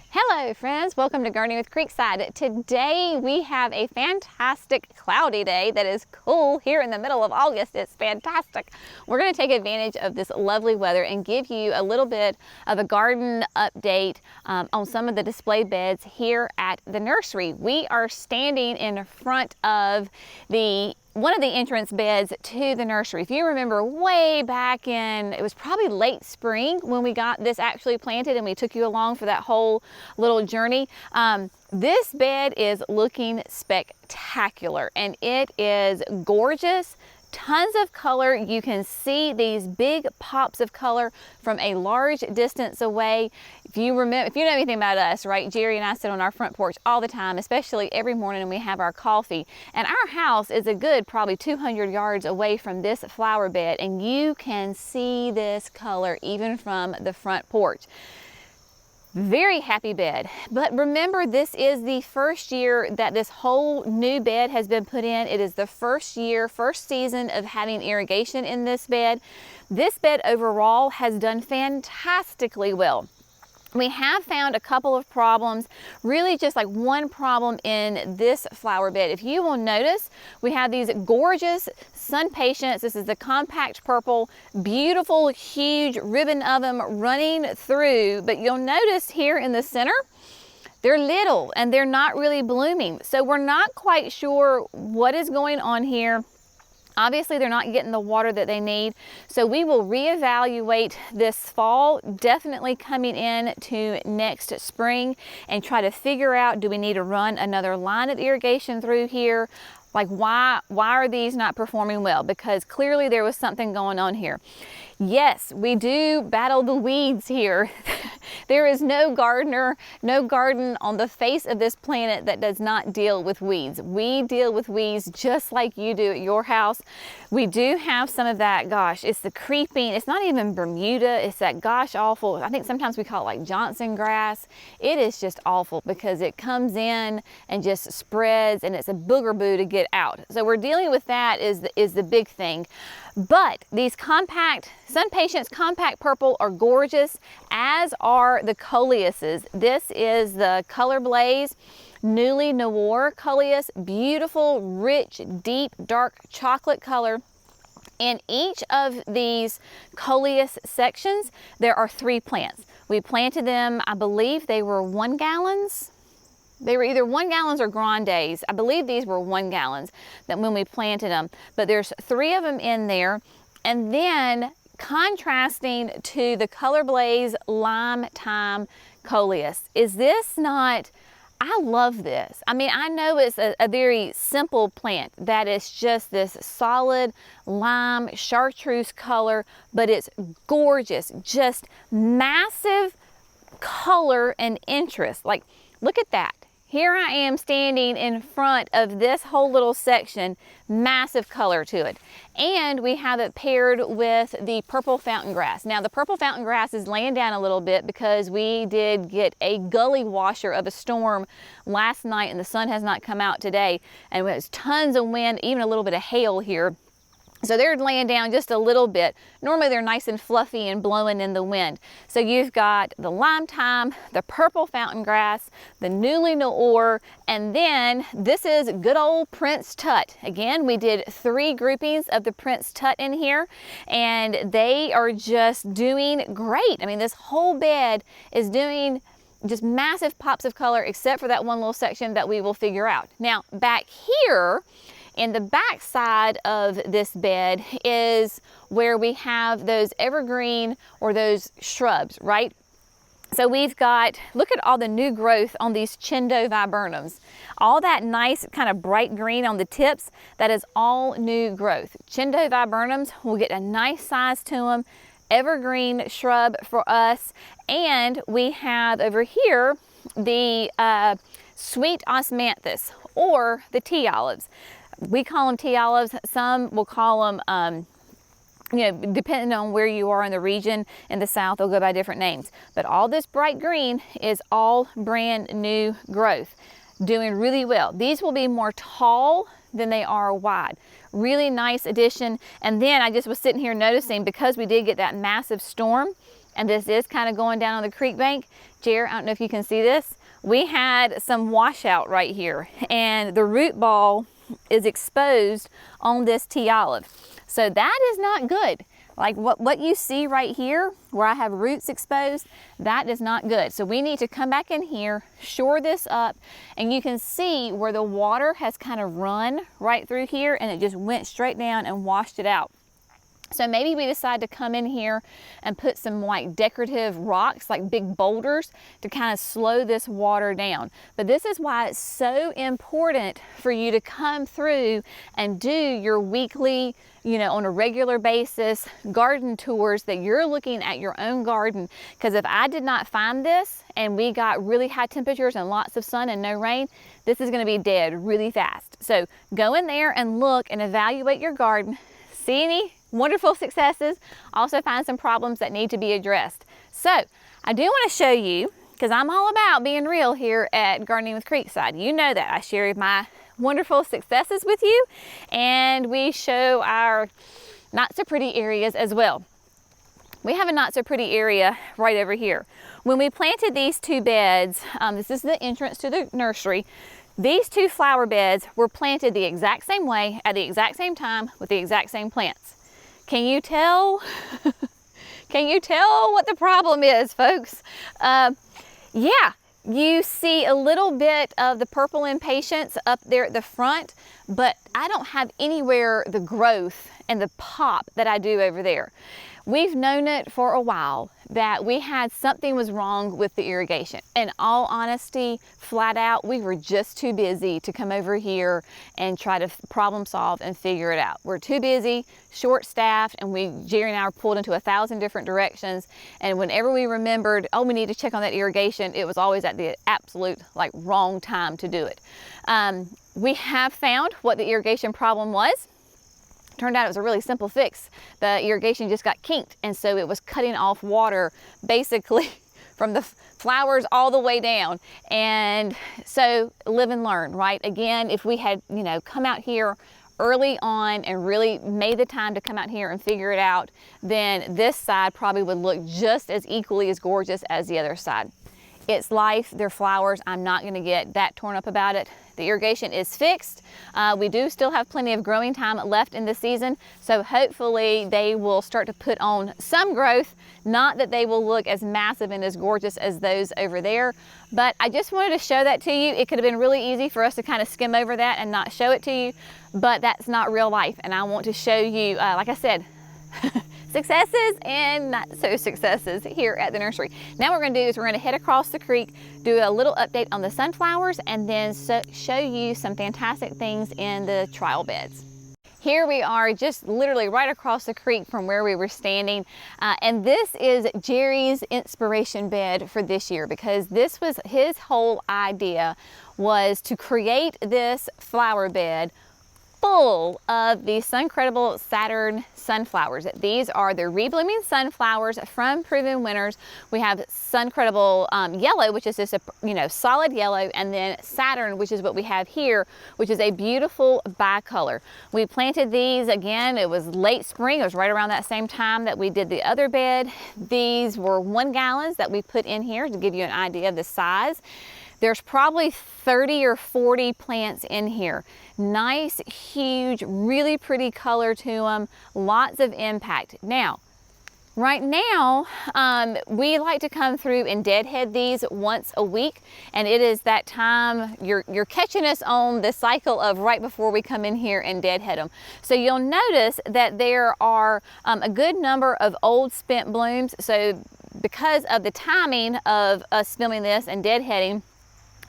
Hello friends, welcome to Gardening with Creekside. Today we have a fantastic cloudy day that is cool here in the middle of August. It's fantastic. We're going to take advantage of this lovely weather and give you a little bit of a garden update on some of the display beds here at the nursery. We are standing in front of one of the entrance beds to the nursery. If you remember way back in, it was probably late spring when we got this actually planted and we took you along for that whole little journey. This bed is looking spectacular and it is gorgeous. Tons of color. You can see these big pops of color from a large distance away. If you know anything about us, right? Jerry and I sit on our front porch all the time, especially every morning when we have our coffee. And our house is a good probably 200 yards away from this flower bed, and you can see this color even from the front porch. Very happy bed. But remember, this is the first year that this whole new bed has been put in. It is the first season of having irrigation in this bed. This bed overall has done fantastically well. We have found a couple of problems, really just like one problem in this flower bed. If you will notice, we have these gorgeous sun patience. This is the compact purple, beautiful, huge ribbon of them running through. But you'll notice here in the center, they're little and they're not really blooming. So we're not quite sure what is going on here. Obviously, they're not getting the water that they need. So we will reevaluate this fall, definitely coming in to next spring, and try to figure out, do we need to run another line of irrigation through here? Like why are these not performing well? Because clearly there was something going on here. Yes, we do battle the weeds here. There is no gardener, no garden on the face of this planet that does not deal with weeds. We deal with weeds just like you do at your house. We do have some of that, gosh, it's the creeping, it's not even Bermuda, it's that gosh awful, I think sometimes we call it like Johnson grass. It is just awful because it comes in and just spreads and it's a booger-boo to get out. So we're dealing with that is the big thing. But these compact, Sun Patience Compact Purple are gorgeous, as are the Coleuses. This is the Color Blaze Newly Noir Coleus, beautiful, rich, deep, dark chocolate color. In each of these Coleus sections, there are 3 plants. We planted them, I believe they were 1 gallons. They were either 1 gallons or grandes. I believe these were 1 gallons that when we planted them. But there's 3 of them in there. And then contrasting to the Color Blaze Lime Time Coleus. Is this not, I love this. I mean, I know it's a very simple plant that is just this solid lime chartreuse color, but it's gorgeous. Just massive color and interest. Like, look at that. Here I am standing in front of this whole little section, massive color to it. And we have it paired with the purple fountain grass. Now the purple fountain grass is laying down a little bit because we did get a gully washer of a storm last night and the sun has not come out today. And there's tons of wind, even a little bit of hail here. So they're laying down just a little bit. Normally they're nice and fluffy and blowing in the wind. So you've got the lime thyme, the purple fountain grass, the Newly Noir, and then this is good old Prince Tut. Again, we did 3 groupings of the Prince Tut in here, and they are just doing great. I mean, this whole bed is doing just massive pops of color, except for that one little section that we will figure out. Now, back here, in the back side of this bed is where we have those evergreen or those shrubs, right? So we've got, look at all the new growth on these Chindo viburnums. All that nice kind of bright green on the tips, that is all new growth. Chindo viburnums will get a nice size to them. Evergreen shrub for us. And we have over here the sweet osmanthus or the tea olives. We call them tea olives. Some will call them, you know, depending on where you are in the region. In the South, they'll go by different names. But all this bright green is all brand new growth, doing really well. These will be more tall than they are wide. Really nice addition. And then I just was sitting here noticing, because we did get that massive storm, and this is kind of going down on the creek bank. Jer, I don't know if you can see this. We had some washout right here, and the root ball is exposed on this tea olive. So that is not good. Like what you see right here, where I have roots exposed, that is not good. So we need to come back in here, shore this up, and you can see where the water has kind of run right through here, and it just went straight down and washed it out. So maybe we decide to come in here and put some like decorative rocks, like big boulders, to kind of slow this water down. But this is why it's so important for you to come through and do your weekly, on a regular basis, garden tours, that you're looking at your own garden. Because if I did not find this and we got really high temperatures and lots of sun and no rain, this is going to be dead really fast. So go in there and look and evaluate your garden, see any wonderful successes, also find some problems that need to be addressed. So I do want to show you, because I'm all about being real here at Gardening with Creekside. You know that I share my wonderful successes with you, and we show our not so pretty areas as well. We have a not so pretty area right over here. When we planted these two beds, this is the entrance to the nursery. These two flower beds were planted the exact same way at the exact same time with the exact same plants. Can you tell? Can you tell what the problem is, folks? Yeah, you see a little bit of the purple impatiens up there at the front, but I don't have anywhere the growth and the pop that I do over there. We've known it for a while that we had something was wrong with the irrigation. In all honesty, flat out, we were just too busy to come over here and try to problem solve and figure it out. We're too busy, short-staffed, and Jerry and I were pulled into 1,000 different directions. And whenever we remembered, oh, we need to check on that irrigation, it was always at the absolute wrong time to do it. We have found what the irrigation problem was. Turned out it was a really simple fix. The irrigation just got kinked, and so it was cutting off water basically from the flowers all the way down. And so live and learn, right? Again, if we had, come out here early on and really made the time to come out here and figure it out, then this side probably would look just as equally as gorgeous as the other side. It's life, they're flowers. I'm not gonna get that torn up about it. The irrigation is fixed. We do still have plenty of growing time left in the season, so hopefully they will start to put on some growth. Not that they will look as massive and as gorgeous as those over there, but I just wanted to show that to you. It could have been really easy for us to kind of skim over that and not show it to you, but that's not real life, and I want to show you, like I said, successes and not so successes here at the nursery. Now what we're going to do is we're going to head across the creek, do a little update on the sunflowers, and then show you some fantastic things in the trial beds. Here we are, just literally right across the creek from where we were standing, and this is Jerry's inspiration bed for this year, because this was his whole idea, was to create this flower bed full of the Suncredible Saturn sunflowers. These are the reblooming sunflowers from Proven Winners. We have Suncredible Yellow, which is just a solid yellow, and then Saturn, which is what we have here, which is a beautiful bicolor. We planted these, again, it was late spring. It was right around that same time that we did the other bed. These were 1 gallons that we put in here to give you an idea of the size. There's probably 30 or 40 plants in here. Nice, huge, really pretty color to them, lots of impact. Now, right now, we like to come through and deadhead these once a week, and it is that time, you're catching us on the cycle of right before we come in here and deadhead them. So you'll notice that there are a good number of old spent blooms. So because of the timing of us filming this and deadheading,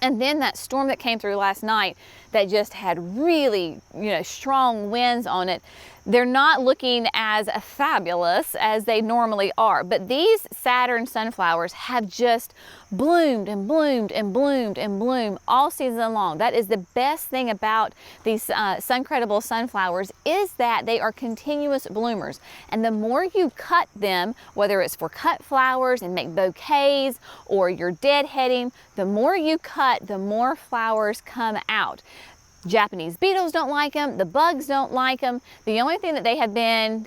and then that storm that came through last night that just had really, strong winds on it, they're not looking as fabulous as they normally are. But these Saturn sunflowers have just bloomed and bloomed and bloomed and bloomed all season long. That is the best thing about these Suncredible sunflowers, is that they are continuous bloomers. And the more you cut them, whether it's for cut flowers and make bouquets or you're deadheading, the more you cut, the more flowers come out. Japanese beetles don't like them, the bugs don't like them. The only thing that they have been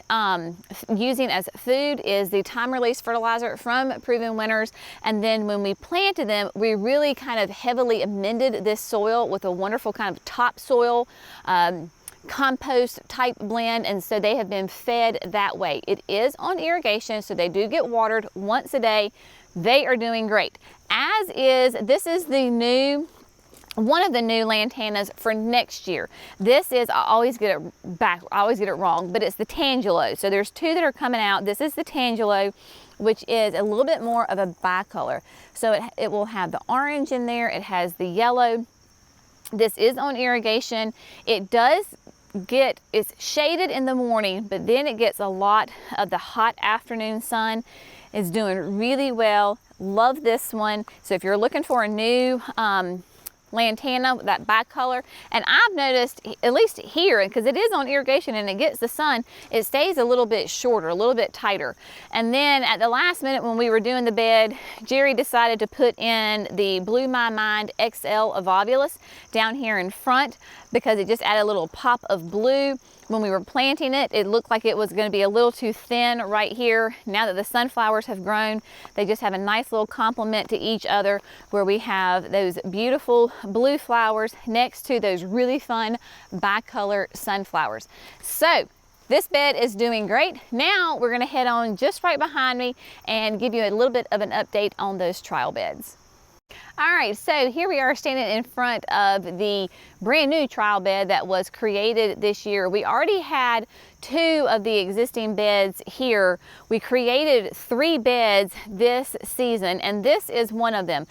using as food is the time-release fertilizer from Proven Winners. And then when we planted them, we really kind of heavily amended this soil with a wonderful kind of topsoil compost type blend, and so they have been fed that way. It is on irrigation, so they do get watered once a day. They are doing great. This is the new, one of the new lantanas for next year. This is, I always get it wrong, but it's the Tangelo. So there's two that are coming out. This is the Tangelo, which is a little bit more of a bicolor. So it will have the orange in there. It has the yellow. This is on irrigation. It's shaded in the morning, but then it gets a lot of the hot afternoon sun. It's doing really well. Love this one. So if you're looking for a new lantana with that bicolor, and I've noticed, at least here, because it is on irrigation and it gets the sun, it stays a little bit shorter, a little bit tighter. And then at the last minute when we were doing the bed, Jerry decided to put in the Blew My Mind XL Evolvulus down here in front because it just added a little pop of blue. When we were planting it, it looked like it was going to be a little too thin right here. Now that the sunflowers have grown, they just have a nice little complement to each other, where we have those beautiful blue flowers next to those really fun bicolor sunflowers. So this bed is doing great. Now we're going to head on just right behind me and give you a little bit of an update on those trial beds. All right, so here we are standing in front of the brand new trial bed that was created this year. We already had 2 of the existing beds here. We created 3 beds this season, and this is one of them.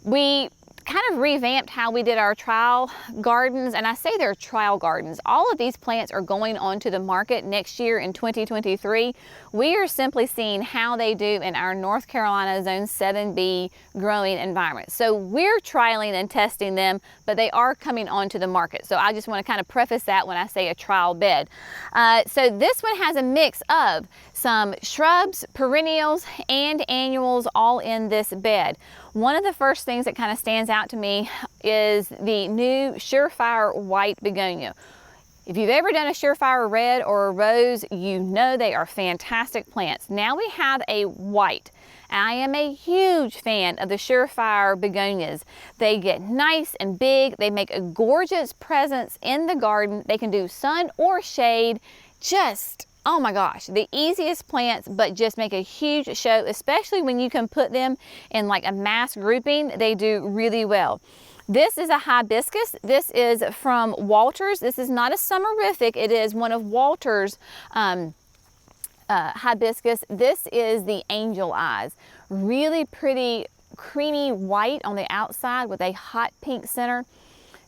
We kind of revamped how we did our trial gardens, and I say they're trial gardens. All of these plants are going onto the market next year in 2023. We are simply seeing how they do in our North Carolina Zone 7B growing environment. So we're trialing and testing them, but they are coming onto the market. So I just want to kind of preface that when I say a trial bed. So this one has a mix of some shrubs, perennials, and annuals all in this bed. One of the first things that kind of stands out to me is the new Surefire White Begonia. If you've ever done a Surefire Red or a Rose, you know they are fantastic plants. Now we have a white. I am a huge fan of the Surefire Begonias. They get nice and big. They make a gorgeous presence in the garden. They can do sun or shade. Just, oh my gosh, the easiest plants, but just make a huge show, especially when you can put them in like a mass grouping. They do really well. This is a hibiscus. This is from Walters. This is not a summerific. It is one of Walters' hibiscus. This is the Angel Eyes. Really pretty creamy white on the outside with a hot pink center.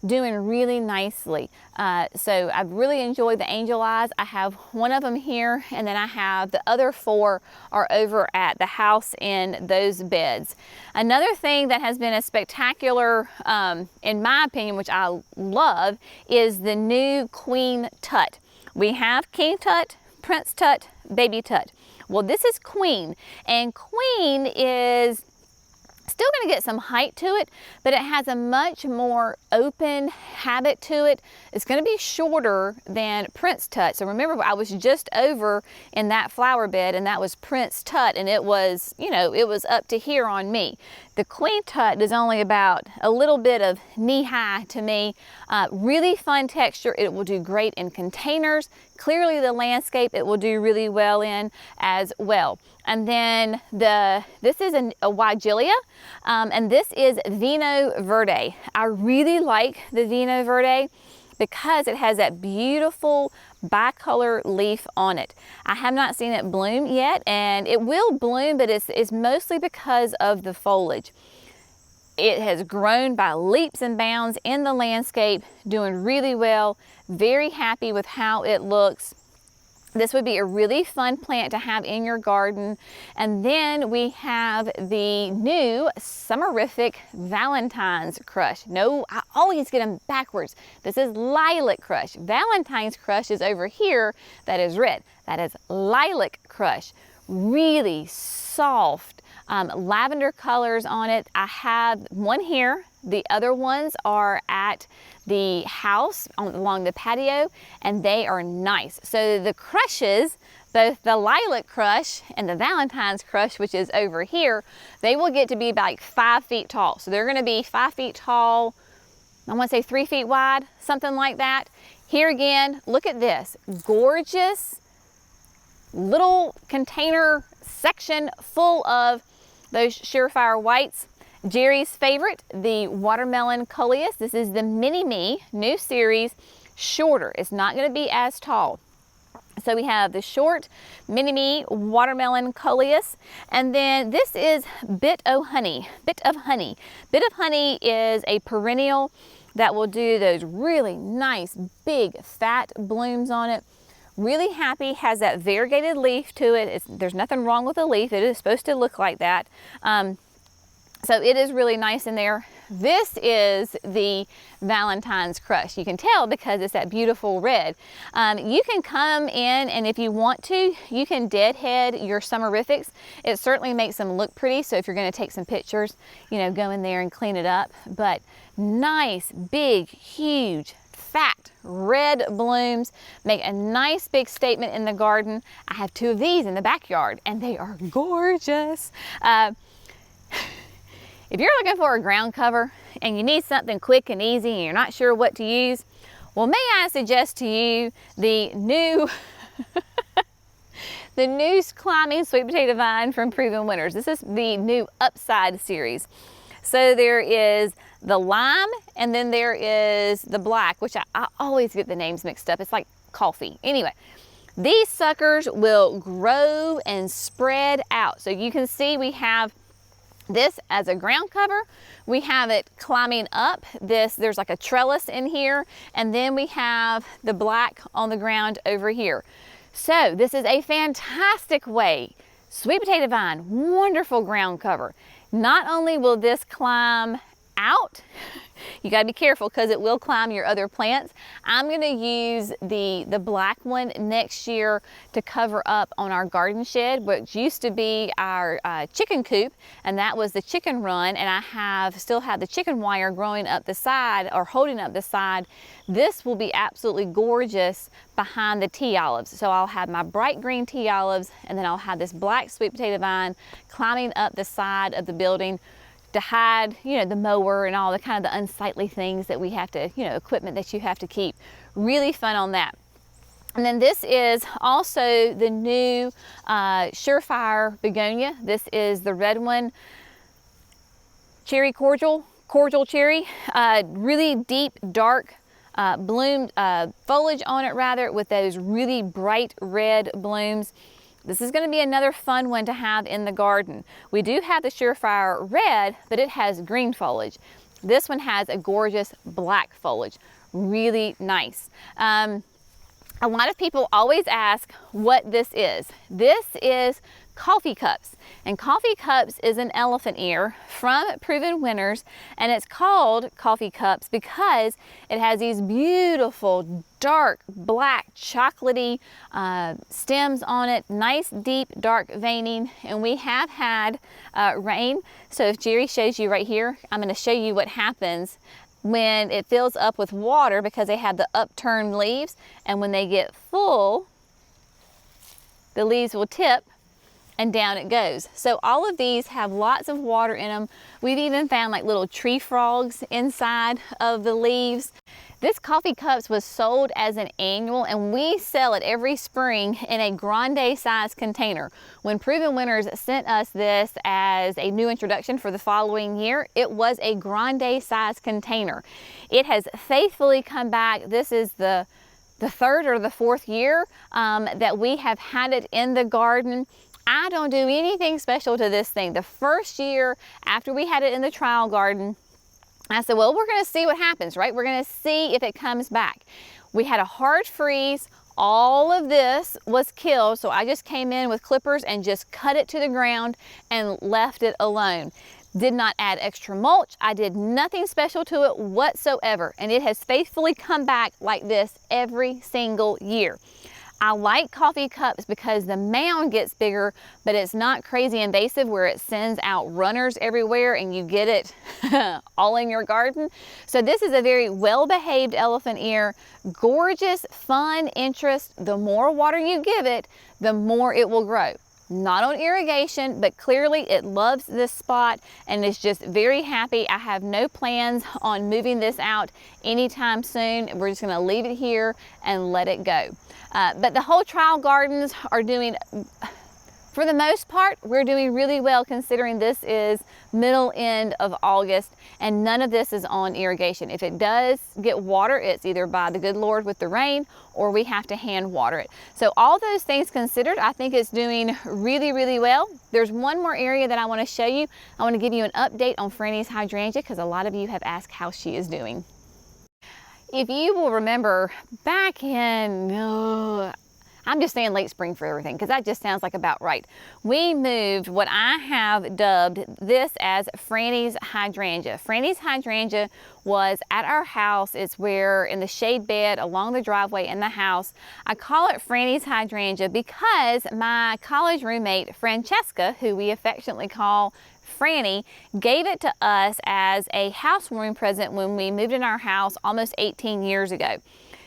Doing really nicely. So I've really enjoyed the Angel Eyes. I have one of them here, and then I have the other 4 are over at the house in those beds. Another thing that has been a spectacular, in my opinion, which I love, is the new Queen Tut. We have King Tut, Prince Tut, Baby Tut. Well, this is Queen, and Queen is still going to get some height to it, but it has a much more open habit to it. It's going to be shorter than Prince Tut. So remember, I was just over in that flower bed, and that was Prince Tut, and it was, you know, it was up to here on me. The Queen Tut is only about a little bit of knee-high to me. Really fun texture. It will do great in containers. Clearly the landscape it will do really well in as well. And then this is a Weigelia, and this is Vino Verde. I really like the Vino Verde because it has that beautiful bicolor leaf on it. I have not seen it bloom yet, and it will bloom, but it's mostly because of the foliage. It has grown by leaps and bounds in the landscape, doing really well. Very happy with how it looks. This would be a really fun plant to have in your garden. And then we have the new Summerific Valentine's Crush. No, I always get them backwards. This is Lilac Crush. Valentine's Crush is over here. That is red. That is Lilac Crush. Really soft, lavender colors on it. I have one here. The other ones are at the house along the patio, and they are nice. So the crushes, both the lilac crush and the Valentine's crush, which is over here, they will get to be like 5 feet tall. So they're going to be 5 feet tall, I want to say 3 feet wide, something like that. Here again, look at this gorgeous little container section full of those Surefire whites. Jerry's favorite, the watermelon coleus. This is the Mini Me, new series, shorter. It's not going to be as tall. So we have the short Mini Me watermelon coleus, and then this is Bit of Honey. Bit of Honey. Bit of Honey is a perennial that will do those really nice, big, fat blooms on it. Really happy, has that variegated leaf to it. There's nothing wrong with the leaf. It is supposed to look like that. So it is really nice in there. This is the Valentine's crush. You can tell because it's that beautiful red. You can come in, and if you want to, you can deadhead your summerifics. It certainly makes them look pretty. So if you're going to take some pictures, you know, go in there and clean it up. But nice, big, huge, fat red blooms make a nice big statement in the garden. I have 2 of these in the backyard, and they are gorgeous. If you're looking for a ground cover and you need something quick and easy and you're not sure what to use, well, may I suggest to you the new the new climbing sweet potato vine from Proven Winners. This is the new Upside series. So there is the lime, and then there is the black, which I always get the names mixed up. It's like coffee. Anyway, these suckers will grow and spread out. So you can see we have this as a ground cover. We have it climbing up this. There's like a trellis in here, and then we have the black on the ground over here. So this is a fantastic way. Sweet potato vine, wonderful ground cover. Not only will this climb out, you got to be careful because it will climb your other plants. I'm going to use the black one next year to cover up on our garden shed, which used to be our chicken coop, and that was the chicken run, and I still have the chicken wire growing up the side or holding up the side. This will be absolutely gorgeous behind the tea olives. So I'll have my bright green tea olives, and then I'll have this black sweet potato vine climbing up the side of the building to hide, you know, the mower and all the kind of the unsightly things that we have to, you know, equipment that you have to keep. Really fun on that. And then this is also the new Surefire begonia. This is the red one, cherry cordial cherry, really deep, dark bloomed foliage on it rather, with those really bright red blooms. This is going to be another fun one to have in the garden. We do have the Surefire red, but it has green foliage. This one has a gorgeous black foliage. Really nice. A lot of people always ask what this is. This is coffee cups, and coffee cups is an elephant ear from Proven Winners, and it's called coffee cups because it has these beautiful dark black chocolatey stems on it, nice deep dark veining, and we have had rain. So if Jerry shows you right here, I'm going to show you what happens when it fills up with water because they have the upturned leaves, and when they get full, the leaves will tip and down it goes. So all of these have lots of water in them. We've even found like little tree frogs inside of the leaves. This coffee cups was sold as an annual, and we sell it every spring in a grande size container. When Proven Winners sent us this as a new introduction for the following year, it was a grande size container. It has faithfully come back. This is the 3rd or the 4th year that we have had it in the garden. I don't do anything special to this thing. The first year after we had it in the trial garden, I said, well, we're going to see what happens, right? We're going to see if it comes back. We had a hard freeze. All of this was killed, so I just came in with clippers and just cut it to the ground and left it alone. Did not add extra mulch. I did nothing special to it whatsoever, and it has faithfully come back like this every single year. I like coffee cups because the mound gets bigger, but it's not crazy invasive where it sends out runners everywhere and you get it all in your garden. So this is a very well-behaved elephant ear, gorgeous, fun interest. The more water you give it, the more it will grow. Not on irrigation, but clearly it loves this spot and is just very happy. I have no plans on moving this out anytime soon. We're just gonna leave it here and let it go. But the whole trial gardens are doing, for the most part, we're doing really well considering this is middle end of August and none of this is on irrigation. If it does get water, it's either by the good Lord with the rain or we have to hand water it. So all those things considered, I think it's doing really, really well. There's one more area that I want to show you. I want to give you an update on Frannies Hydrangea because a lot of you have asked how she is doing. If you will remember back in, I'm just saying late spring for everything because that just sounds like about right. We moved what I have dubbed this as Frannies Hydrangea. Frannies Hydrangea was at our house. It's where in the shade bed along the driveway in the house. I call it Frannies Hydrangea because my college roommate Francesca, who we affectionately call Franny, gave it to us as a housewarming present when we moved in our house almost 18 years ago.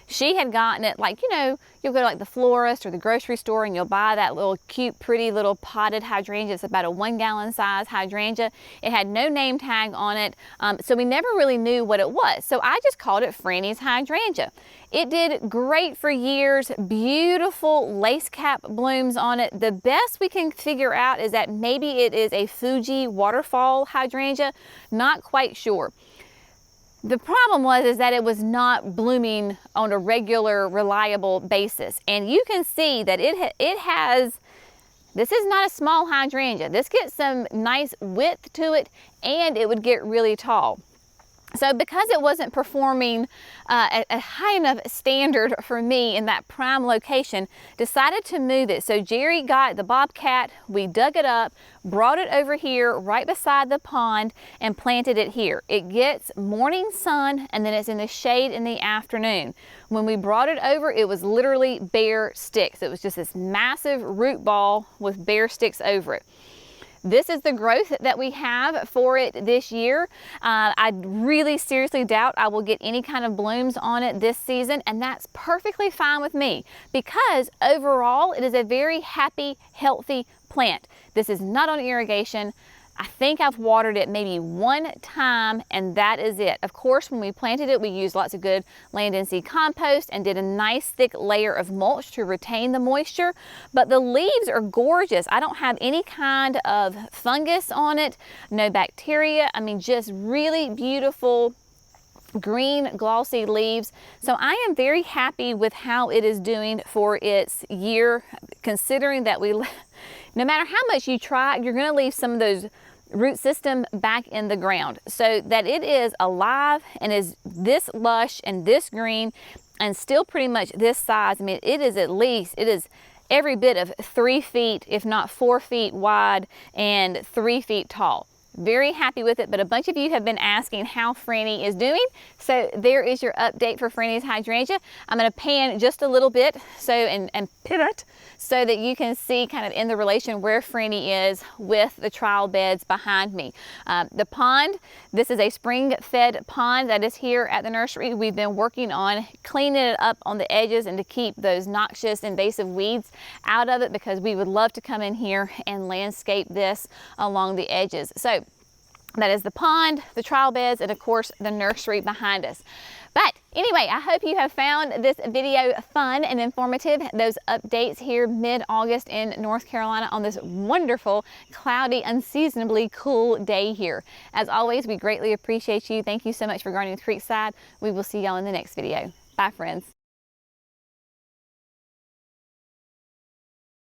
She had gotten it, like, you know, you'll go to like the florist or the grocery store and you'll buy that little cute, pretty little potted hydrangea. It's about a 1 gallon size hydrangea. It had no name tag on it, so we never really knew what it was. So I just called it Frannies Hydrangea. It did great for years, beautiful lace cap blooms on it. The best we can figure out is that maybe it is a Fuji waterfall hydrangea, not quite sure. The problem is that it was not blooming on a regular, reliable basis. And you can see that it has, this is not a small hydrangea. This gets some nice width to it and it would get really tall. So because it wasn't performing at a high enough standard for me in that prime location, decided to move it. So Jerry got the bobcat, we dug it up, brought it over here right beside the pond and planted it here. It gets morning sun and then it's in the shade in the afternoon. When we brought it over, it was literally bare sticks. It was just this massive root ball with bare sticks over it. This is the growth that we have for it this year. I really seriously doubt I will get any kind of blooms on it this season, and that's perfectly fine with me because overall it is a very happy, healthy plant. This is not on irrigation. I think I've watered it maybe one time and that is it. Of course, when we planted it, we used lots of good land and seed compost and did a nice thick layer of mulch to retain the moisture. But the leaves are gorgeous. I don't have any kind of fungus on it, no bacteria. I mean, just really beautiful green glossy leaves. So I am very happy with how it is doing for its year, considering that no matter how much you try, you're going to leave some of those root system back in the ground. So that it is alive and is this lush and this green and still pretty much this size. I mean, it is every bit of 3 feet, if not 4 feet wide and 3 feet tall. Very happy with it, but a bunch of you have been asking how Franny is doing. So there is your update for Frannies Hydrangea. I'm going to pan just a little bit and pivot so that you can see kind of in the relation where Franny is with the trial beds behind me. The pond, this is a spring-fed pond that is here at the nursery. We've been working on cleaning it up on the edges and to keep those noxious invasive weeds out of it because we would love to come in here and landscape this along the edges. So that is the pond, the trial beds, and of course the nursery behind us. But anyway, I hope you have found this video fun and informative. Those updates here mid-August in North Carolina on this wonderful, cloudy, unseasonably cool day here. As always, we greatly appreciate you. Thank you so much for gardening with Creekside. We will see y'all in the next video. Bye, friends.